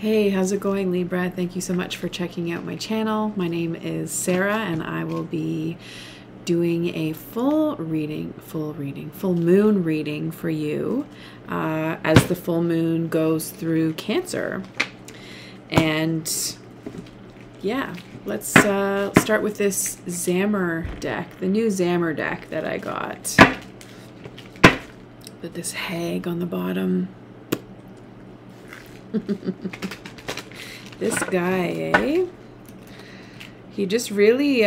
Hey, how's it going, Libra? Thank you so much for checking out my channel. My name is Sarah, and I will be doing a full moon reading for you as the full moon goes through Cancer. And yeah, let's start with this Zammer deck, the new Zammer deck that I got. With this hag on the bottom. This guy, eh? He just really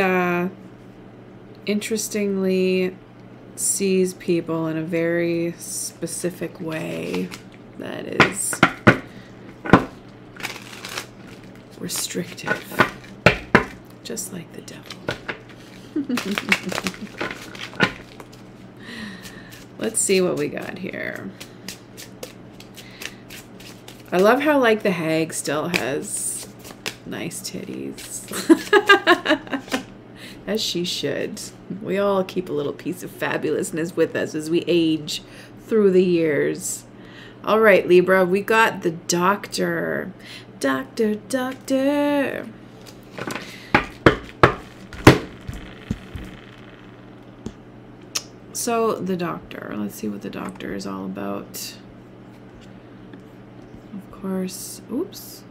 interestingly sees people in a very specific way that is restrictive, just like the devil. Let's see what we got here. I love how, like, the hag still has nice titties. As she should. We all keep a little piece of fabulousness with us as we age through the years. All right, Libra, we got the Doctor. Doctor. So, the Doctor. Let's see what the Doctor is all about. Of course, oops.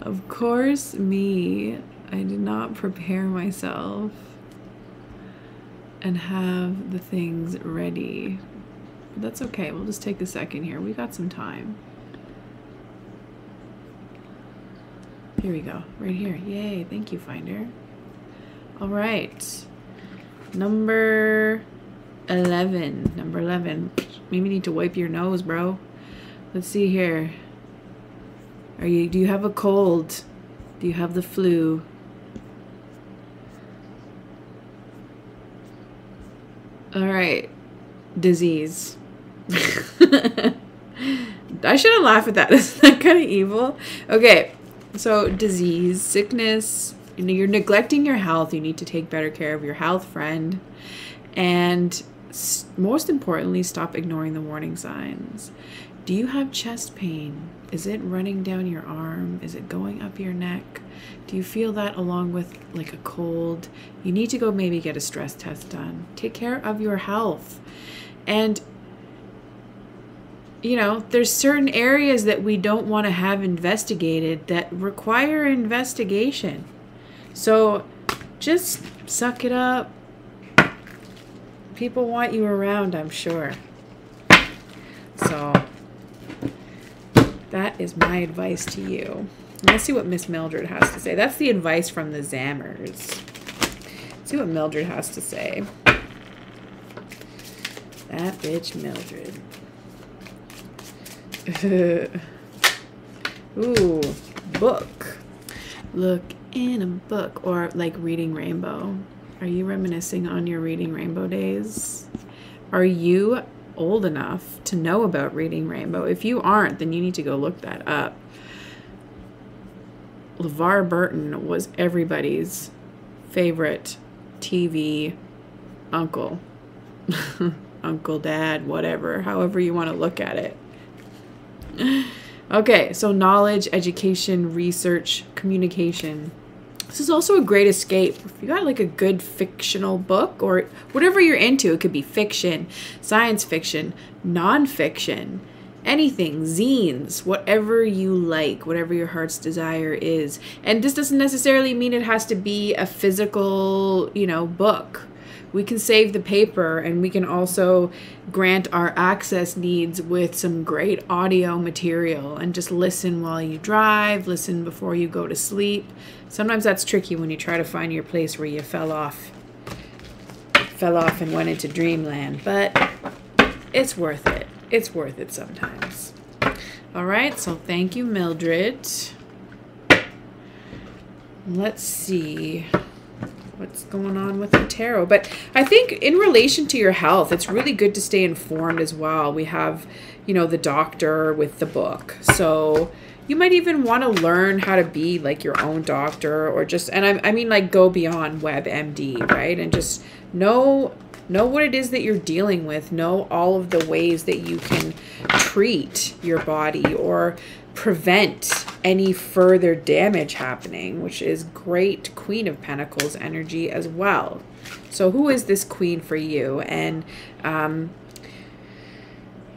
Of course, me. I did not prepare myself and have the things ready. But that's okay. We'll just take a second here. We got some time. Here we go. Right here. Yay. Thank you, Finder. All right. Number 11. Number 11. Maybe need to wipe your nose, bro. Let's see here. Do you have a cold? Do you have the flu? All right. Disease. I shouldn't laugh at that. Isn't that kind of evil? Okay. So disease, sickness, you know, you're neglecting your health. You need to take better care of your health, friend. And most importantly, stop ignoring the warning signs. Do you have chest pain? Is it running down your arm? Is it going up your neck? Do you feel that along with like a cold? You need to go maybe get a stress test done. Take care of your health. And you know, there's certain areas that we don't want to have investigated that require investigation. So just suck it up. People want you around, I'm sure. So that is my advice to you. Let's see what Miss Mildred has to say. That's the advice from the Zammers. Let's see what Mildred has to say. That bitch Mildred. Ooh, book. Look in a book. Or like Reading Rainbow. Are you reminiscing on your Reading Rainbow days? Are you old enough to know about Reading Rainbow? If you aren't, then you need to go look that up. LeVar Burton was everybody's favorite TV uncle. Uncle, dad, whatever. However you want to look at it. Okay, so knowledge, education, research, communication. This is also a great escape. If you got like a good fictional book or whatever you're into, it could be fiction, science fiction, nonfiction, anything, zines, whatever you like, whatever your heart's desire is. And this doesn't necessarily mean it has to be a physical, you know, book. We can save the paper, and we can also grant our access needs with some great audio material and just listen while you drive, listen before you go to sleep. Sometimes that's tricky when you try to find your place where you fell off and went into dreamland, but it's worth it. It's worth it sometimes. All right, so thank you, Mildred. Let's see what's going on with the tarot. But I think in relation to your health, it's really good to stay informed as well. We have, you know, the Doctor with the book. So you might even want to learn how to be like your own doctor, or just, and I mean like go beyond WebMD, right? And just know Know what it is that you're dealing with. Know all of the ways that you can treat your body or prevent any further damage happening, which is great Queen of Pentacles energy as well. So who is this queen for you? And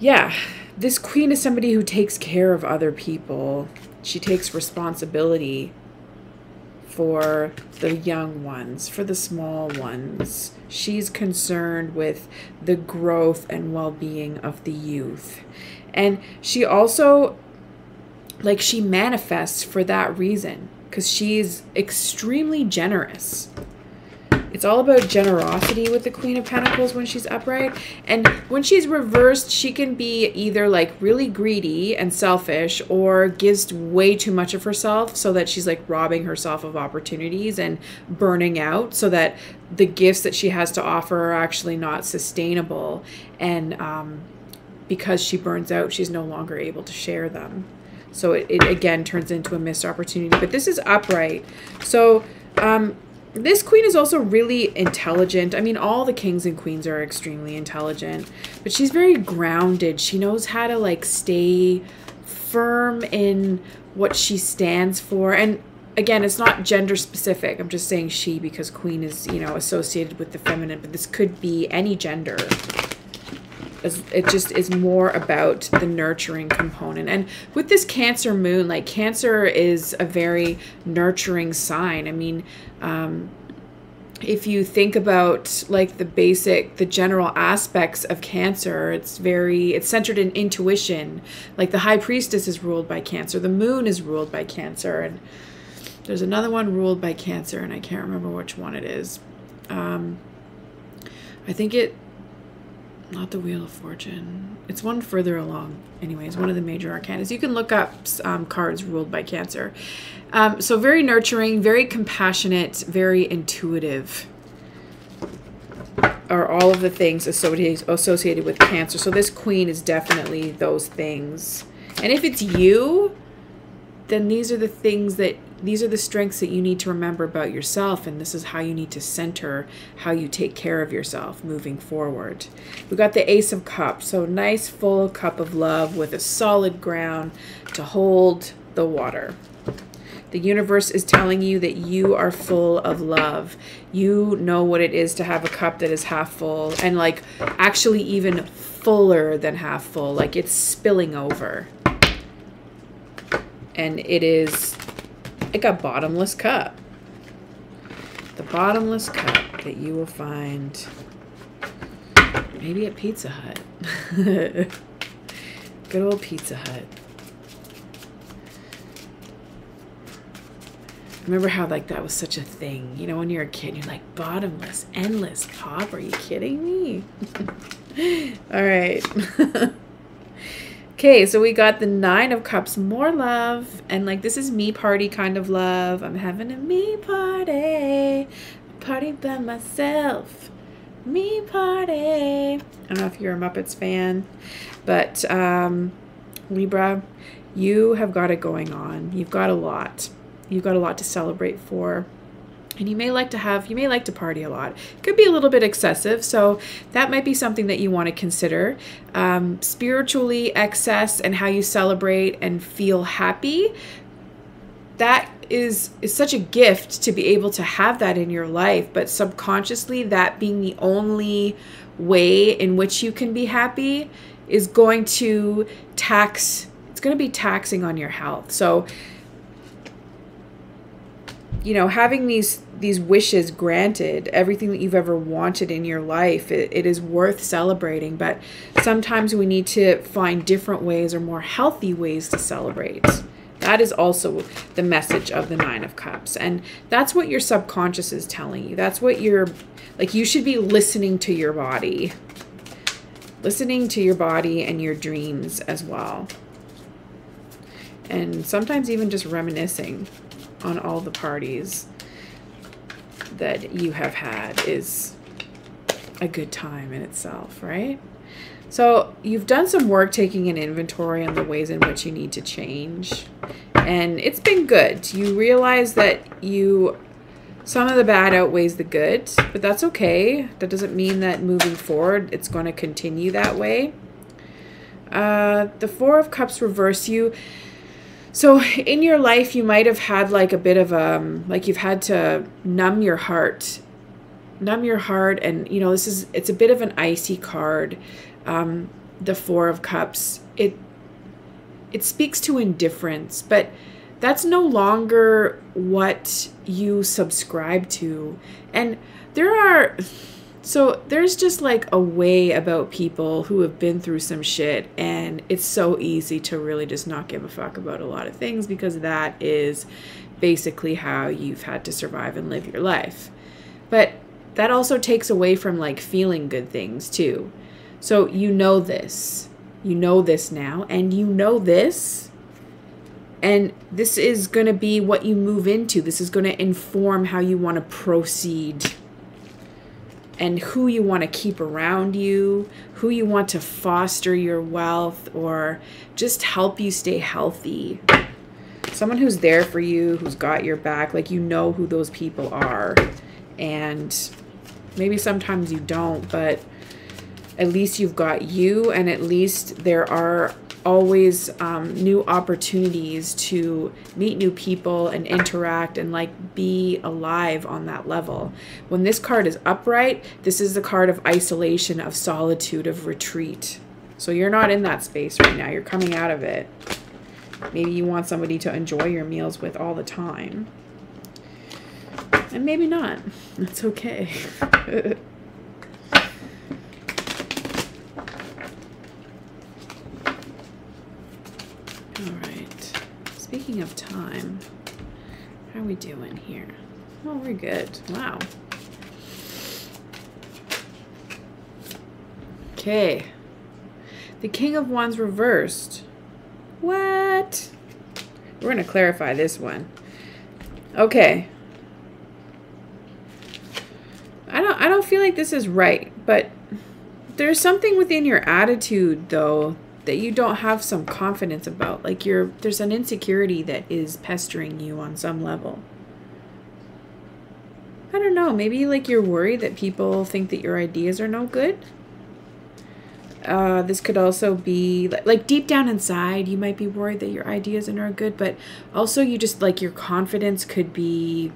yeah, this queen is somebody who takes care of other people. She takes responsibility for the young ones, for the small ones. She's concerned with the growth and well-being of the youth. And she also, like, she manifests for that reason, because she's extremely generous. It's all about generosity with the Queen of Pentacles when she's upright. And when she's reversed, she can be either like really greedy and selfish, or gives way too much of herself so that she's like robbing herself of opportunities and burning out, so that the gifts that she has to offer are actually not sustainable. And because she burns out, she's no longer able to share them. So it again turns into a missed opportunity. But this is upright. So this queen is also really intelligent. I mean, all the kings and queens are extremely intelligent, but she's very grounded. She knows how to like stay firm in what she stands for. And again, it's not gender specific. I'm just saying she because queen is, you know, associated with the feminine, but this could be any gender. It just is more about the nurturing component. And with this Cancer moon, like Cancer is a very nurturing sign. I mean, if you think about like the general aspects of Cancer, it's centered in intuition. Like the High Priestess is ruled by Cancer. The moon is ruled by Cancer. And there's another one ruled by Cancer, and I can't remember which one it is. I think not the Wheel of Fortune. It's one further along. Anyways, one of the major arcana. You can look up cards ruled by Cancer. So very nurturing, very compassionate, very intuitive are all of the things associated with Cancer. So this queen is definitely those things. And if it's you, then these are the strengths that you need to remember about yourself, and this is how you need to center how you take care of yourself moving forward. We got the Ace of Cups, so nice full cup of love with a solid ground to hold the water. The universe is telling you that you are full of love. You know what it is to have a cup that is half full, and like actually even fuller than half full, like it's spilling over. And it's like a bottomless cup. The bottomless cup that you will find maybe at Pizza Hut. Good old Pizza Hut. Remember how like that was such a thing, you know, when you're a kid, you're like, bottomless, endless pop, are you kidding me? All right. Okay, so we got the Nine of Cups, more love, and like this is me party kind of love. I'm having a me party by myself, me party. I don't know if you're a Muppets fan, but Libra, you have got it going on. You've got a lot. You've got a lot to celebrate for. And you may like to party a lot. It could be a little bit excessive, so that might be something that you want to consider. Spiritually, excess and how you celebrate and feel happy, that is such a gift to be able to have that in your life, but subconsciously that being the only way in which you can be happy is going to be taxing on your health. So, you know, having these wishes granted, everything that you've ever wanted in your life, it is worth celebrating. But sometimes we need to find different ways or more healthy ways to celebrate. That is also the message of the Nine of Cups. And that's what your subconscious is telling you. That's what you should be listening to your body. Listening to your body and your dreams as well. And sometimes even just reminiscing on all the parties that you have had is a good time in itself, right? So you've done some work taking an inventory on the ways in which you need to change, and it's been good. You realize that you Some of the bad outweighs the good, but that's okay. That doesn't mean that moving forward, it's going to continue that way. The Four of Cups reverse you. So in your life, you might have had like a bit of like you've had to numb your heart. Numb your heart, and you know, it's a bit of an icy card. The Four of Cups. It speaks to indifference, but that's no longer what you subscribe to. And there's just like a way about people who have been through some shit, and it's so easy to really just not give a fuck about a lot of things, because that is basically how you've had to survive and live your life. But that also takes away from like feeling good things too. So you know this now, and you know this. And this is going to be what you move into. This is going to inform how you want to proceed and who you want to keep around you, who you want to foster your wealth or just help you stay healthy. Someone who's there for you, who's got your back, like you know who those people are. And maybe sometimes you don't, but at least you've got you, and at least there are always new opportunities to meet new people and interact and like be alive on that level. When this card is upright, this is the card of isolation, of solitude, of retreat. So you're not in that space right now. You're coming out of it. Maybe you want somebody to enjoy your meals with all the time. And maybe not. That's okay. Alright, speaking of time, how are we doing here? Oh, we're good. Wow. Okay. The King of Wands reversed. What? We're going to clarify this one. Okay. I don't feel like this is right, but there's something within your attitude, though, that you don't have some confidence about. Like there's an insecurity that is pestering you on some level. I don't know, maybe like you're worried that people think that your ideas are no good. This could also be like deep down inside, you might be worried that your ideas are no good, but also you just like your confidence could be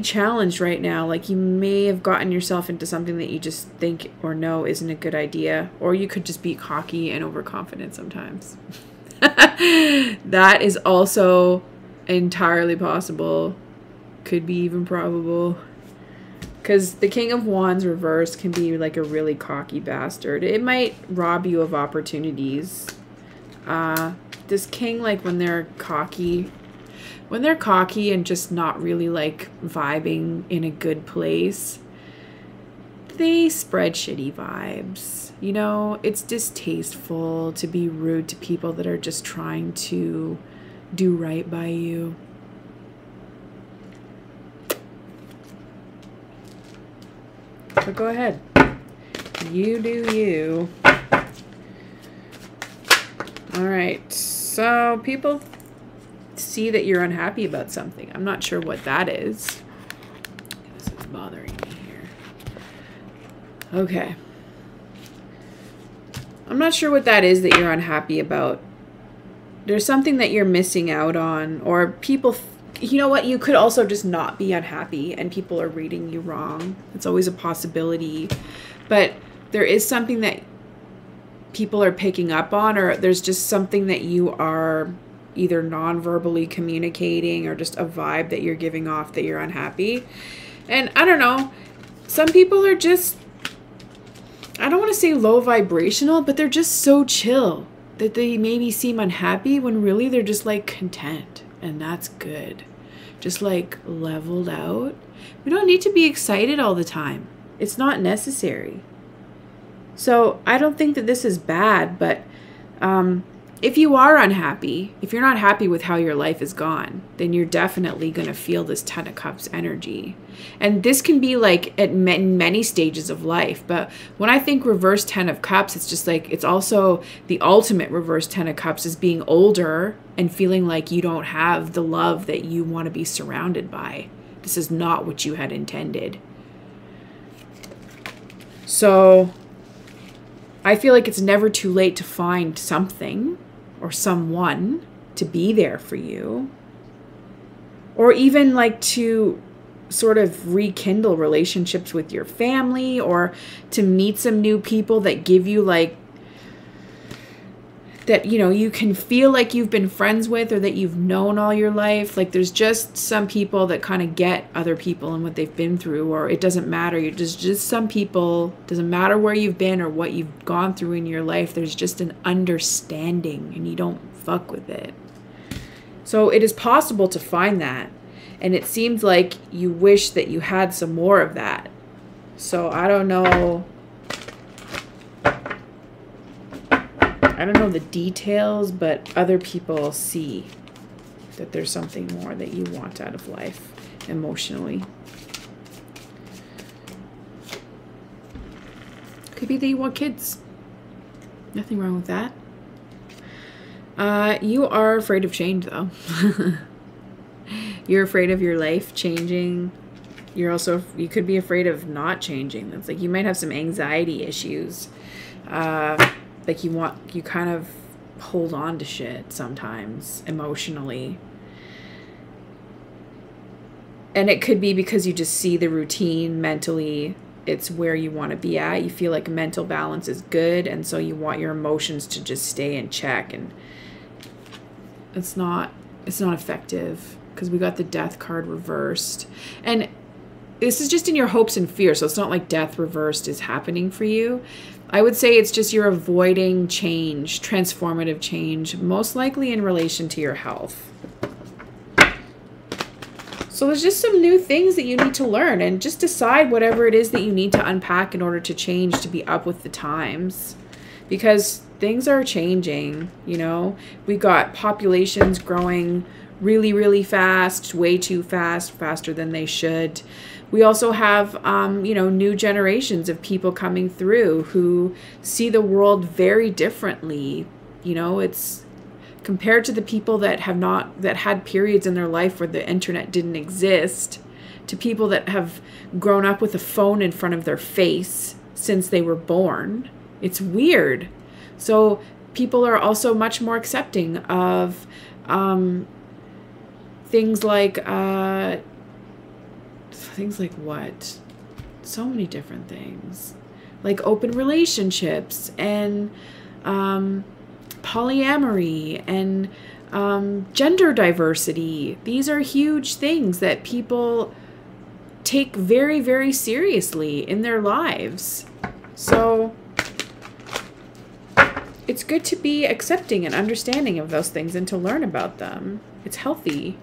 challenged right now. Like you may have gotten yourself into something that you just think or know isn't a good idea. Or you could just be cocky and overconfident sometimes. That is also entirely possible. Could be even probable. Because the King of Wands reverse can be like a really cocky bastard. It might rob you of opportunities. This king, like when they're cocky and just not really like vibing in a good place, they spread shitty vibes. You know, it's distasteful to be rude to people that are just trying to do right by you. So go ahead. You do you. All right. So people see that you're unhappy about something. I'm not sure what that is. This is bothering me here. Okay. I'm not sure what that is that you're unhappy about. There's something that you're missing out on, or people, you know what, you could also just not be unhappy and people are reading you wrong. It's always a possibility. But there is something that people are picking up on, or there's just something that you are either non-verbally communicating or just a vibe that you're giving off that you're unhappy. And I don't know, some people are just, I don't want to say low vibrational, but they're just so chill that they maybe seem unhappy when really they're just like content, and that's good. Just like leveled out. We don't need to be excited all the time. It's not necessary. So I don't think that this is bad, but if you are unhappy, if you're not happy with how your life is gone, then you're definitely going to feel this Ten of Cups energy. And this can be like at many stages of life. But when I think reverse Ten of Cups, it's just like, it's also the ultimate reverse Ten of Cups is being older and feeling like you don't have the love that you want to be surrounded by. This is not what you had intended. So I feel like it's never too late to find something or someone to be there for you, or even like to sort of rekindle relationships with your family, or to meet some new people that give you like that, you know, you can feel like you've been friends with or that you've known all your life. Like there's just some people that kind of get other people and what they've been through, or it doesn't matter. You're just some people, doesn't matter where you've been or what you've gone through in your life. There's just an understanding and you don't fuck with it. So it is possible to find that. And it seems like you wish that you had some more of that. So I don't know the details, but other people see that there's something more that you want out of life emotionally. Could be that you want kids. Nothing wrong with that. You are afraid of change, though. You're afraid of your life changing. You could be afraid of not changing. That's like you might have some anxiety issues. Like you kind of hold on to shit sometimes emotionally. And it could be because you just see the routine mentally. It's where you want to be at. You feel like mental balance is good. And so you want your emotions to just stay in check. And it's not effective because we got the Death card reversed. And this is just in your hopes and fears. So it's not like death reversed is happening for you. I would say it's just you're avoiding change, transformative change, most likely in relation to your health. So there's just some new things that you need to learn, and just decide whatever it is that you need to unpack in order to change, to be up with the times. Because things are changing, you know. We got populations growing really, really fast, way too fast, faster than they should. We also have, you know, new generations of people coming through who see the world very differently. You know, it's compared to the people that had periods in their life where the internet didn't exist, to people that have grown up with a phone in front of their face since they were born. It's weird. So people are also much more accepting of things like what? So many different things. Like open relationships and polyamory and gender diversity. These are huge things that people take very, very seriously in their lives. So it's good to be accepting and understanding of those things and to learn about them. It's healthy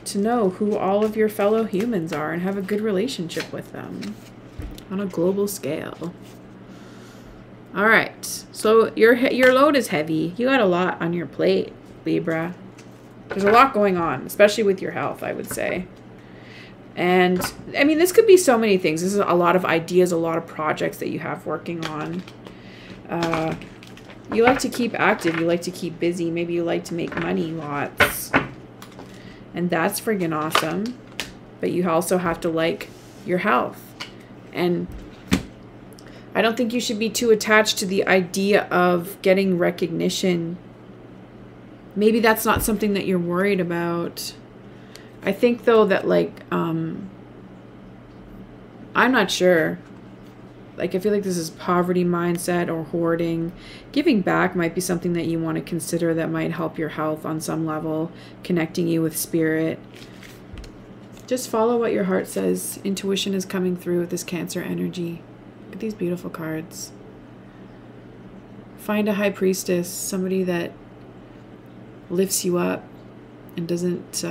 to know who all of your fellow humans are and have a good relationship with them on a global scale. All right, so your load is heavy. You got a lot on your plate, Libra. There's a lot going on, especially with your health, I would say. And I mean, this could be so many things. This is a lot of ideas, a lot of projects that you have working on. You like to keep active. You like to keep busy. Maybe you like to make money lots. And that's friggin' awesome. But you also have to like your health. And I don't think you should be too attached to the idea of getting recognition. Maybe that's not something that you're worried about. I think, though, that, like, I'm not sure. Like, I feel like this is poverty mindset or hoarding. Giving back might be something that you want to consider that might help your health on some level, connecting you with spirit. Just follow what your heart says. Intuition is coming through with this Cancer energy. Look at these beautiful cards. Find a high priestess, somebody that lifts you up and doesn't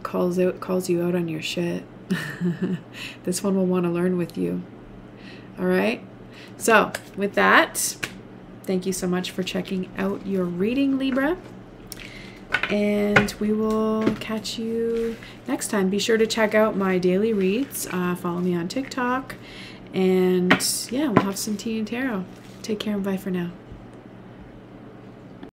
calls you out on your shit. This one will want to learn with you. All right. So with that, Thank you so much for checking out your reading, Libra. And we will catch you next time. Be sure to check out my daily reads. Follow me on TikTok. And yeah, we'll have some tea and tarot. Take care and bye for now.